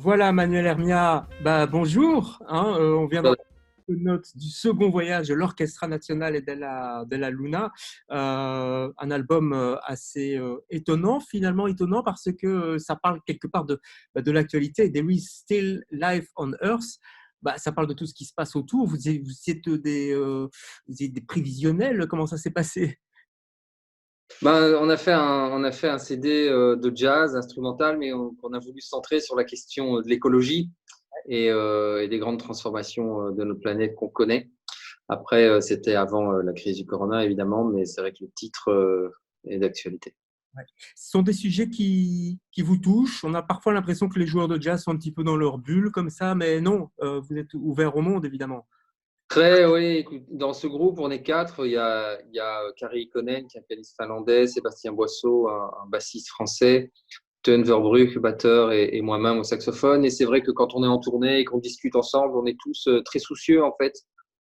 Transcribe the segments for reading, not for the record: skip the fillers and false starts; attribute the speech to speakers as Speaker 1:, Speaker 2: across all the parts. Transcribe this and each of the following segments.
Speaker 1: Voilà, Manuel Hermia, bonjour. On vient d'entendre une note du second voyage de l'Orchestra Nazionale della Luna, un album assez étonnant, finalement étonnant parce que ça parle quelque part de l'actualité. There is still life on Earth. Ça parle de tout ce qui se passe autour. Vous êtes des prévisionnels. Comment ça s'est passé?
Speaker 2: On a fait un CD de jazz instrumental, mais on a voulu se centrer sur la question de l'écologie et des grandes transformations de notre planète qu'on connaît. Après, c'était avant la crise du corona, évidemment, mais c'est vrai que le titre est d'actualité.
Speaker 1: Ouais. Ce sont des sujets qui vous touchent. On a parfois l'impression que les joueurs de jazz sont un petit peu dans leur bulle comme ça, mais non, vous êtes ouvert au monde, évidemment.
Speaker 2: Très, oui, écoute, dans ce groupe, on est quatre. Il y a Kari Ikonen, qui est un pianiste finlandais, Sébastien Boisseau, un bassiste français, Teun Verbruch, batteur, et moi-même au saxophone. Et c'est vrai que quand on est en tournée et qu'on discute ensemble, on est tous très soucieux en fait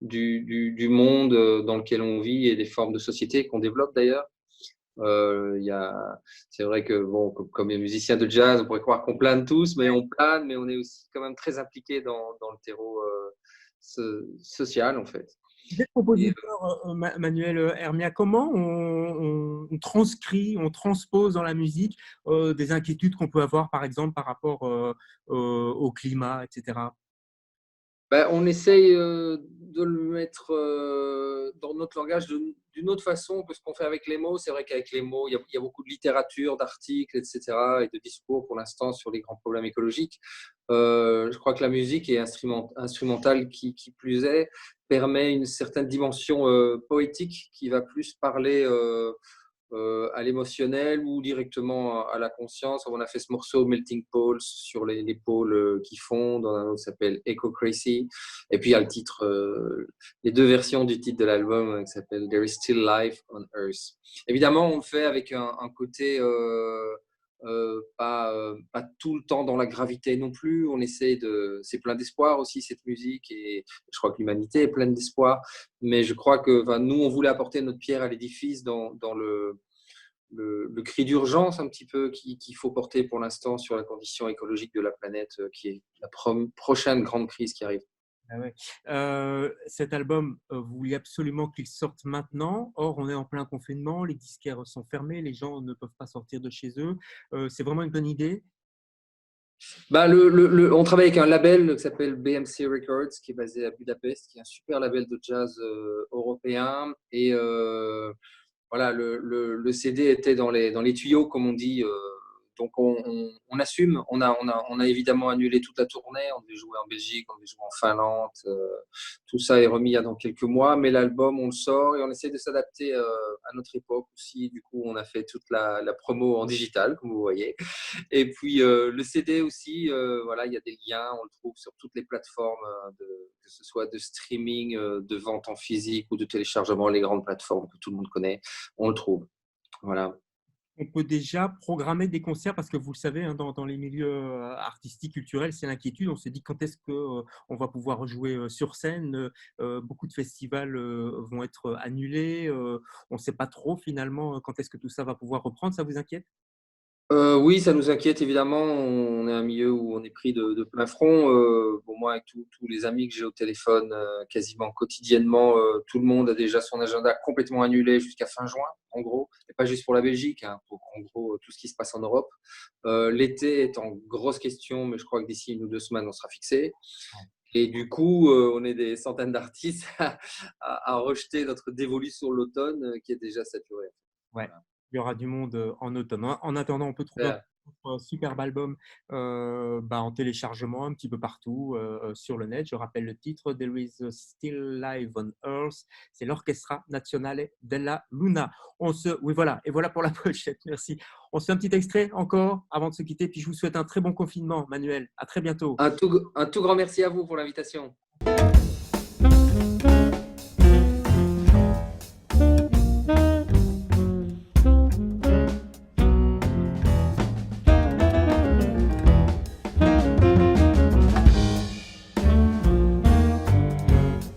Speaker 2: du monde dans lequel on vit et des formes de société qu'on développe d'ailleurs. Il y a, c'est vrai que bon, comme les musiciens de jazz, on pourrait croire qu'on plane tous, mais on plane, mais on est aussi quand même très impliqué dans le terreau social en fait.
Speaker 1: Vous êtes
Speaker 2: Et,
Speaker 1: compositeur, Manuel Hermia. Comment on transcrit, on transpose dans la musique des inquiétudes qu'on peut avoir, par exemple, par rapport au climat, etc.
Speaker 2: on essaye de le mettre dans notre langage d'une autre façon que ce qu'on fait avec les mots. C'est vrai qu'avec les mots, il y a beaucoup de littérature, d'articles, etc., et de discours pour l'instant sur les grands problèmes écologiques. Je crois que la musique et instrumentale qui plus est permet une certaine dimension poétique qui va plus parler à l'émotionnel ou directement à la conscience. On a fait ce morceau Melting Poles sur les pôles qui fondent, un autre qui s'appelle Echo Crazy. Et puis il y a le titre, les deux versions du titre de l'album qui s'appelle There is Still Life on Earth. Évidemment, on le fait avec un côté pas tout le temps dans la gravité non plus. On essaie c'est plein d'espoir aussi cette musique, et je crois que l'humanité est pleine d'espoir. Mais je crois que nous, on voulait apporter notre pierre à l'édifice dans le cri d'urgence un petit peu qu'il faut porter pour l'instant sur la condition écologique de la planète, qui est la prochaine grande crise qui arrive.
Speaker 1: Ah ouais. Cet album, vous vouliez absolument qu'il sorte maintenant. Or, on est en plein confinement, les disquaires sont fermés, les gens ne peuvent pas sortir de chez eux. C'est vraiment une bonne idée.
Speaker 2: On travaille avec un label qui s'appelle BMC Records, qui est basé à Budapest, qui est un super label de jazz européen. Et voilà, le CD était dans les tuyaux, comme on dit. Donc on assume. On a évidemment annulé toute la tournée. On devait jouer en Belgique, on devait jouer en Finlande. Tout ça est remis il y a dans quelques mois. Mais l'album, on le sort et on essaie de s'adapter à notre époque aussi. Du coup, on a fait toute la promo en digital, comme vous voyez. Et puis le CD aussi, voilà, il y a des liens, on le trouve sur toutes les plateformes, que ce soit de streaming, de vente en physique ou de téléchargement, les grandes plateformes que tout le monde connaît, on le trouve. Voilà.
Speaker 1: On peut déjà programmer des concerts parce que vous le savez, hein, dans les milieux artistiques, culturels, c'est l'inquiétude. On se dit quand est-ce qu'on va pouvoir jouer sur scène. Beaucoup de festivals vont être annulés. On ne sait pas trop finalement quand est-ce que tout ça va pouvoir reprendre. Ça vous inquiète?
Speaker 2: Oui, ça nous inquiète évidemment. On est un milieu où on est pris de plein front. Bon, moi, avec tous les amis que j'ai au téléphone, quasiment quotidiennement, tout le monde a déjà son agenda complètement annulé jusqu'à fin juin, en gros. Et pas juste pour la Belgique, hein, pour en gros tout ce qui se passe en Europe. L'été est en grosse question, mais je crois que d'ici 1 ou 2 semaines, on sera fixé. Et du coup, on est des centaines d'artistes à rejeter notre dévolu sur l'automne, qui est déjà saturé.
Speaker 1: Ouais,
Speaker 2: Voilà.
Speaker 1: il y aura du monde en automne. En attendant, on peut trouver un superbe album en téléchargement un petit peu partout sur le net. Je rappelle le titre, There is Still Life on Earth. C'est l'Orchestra Nazionale della Luna. Oui, voilà. Et voilà pour la pochette. Merci. On se fait un petit extrait encore avant de se quitter. Puis je vous souhaite un très bon confinement, Manuel. À très bientôt.
Speaker 2: Un tout grand merci à vous pour l'invitation.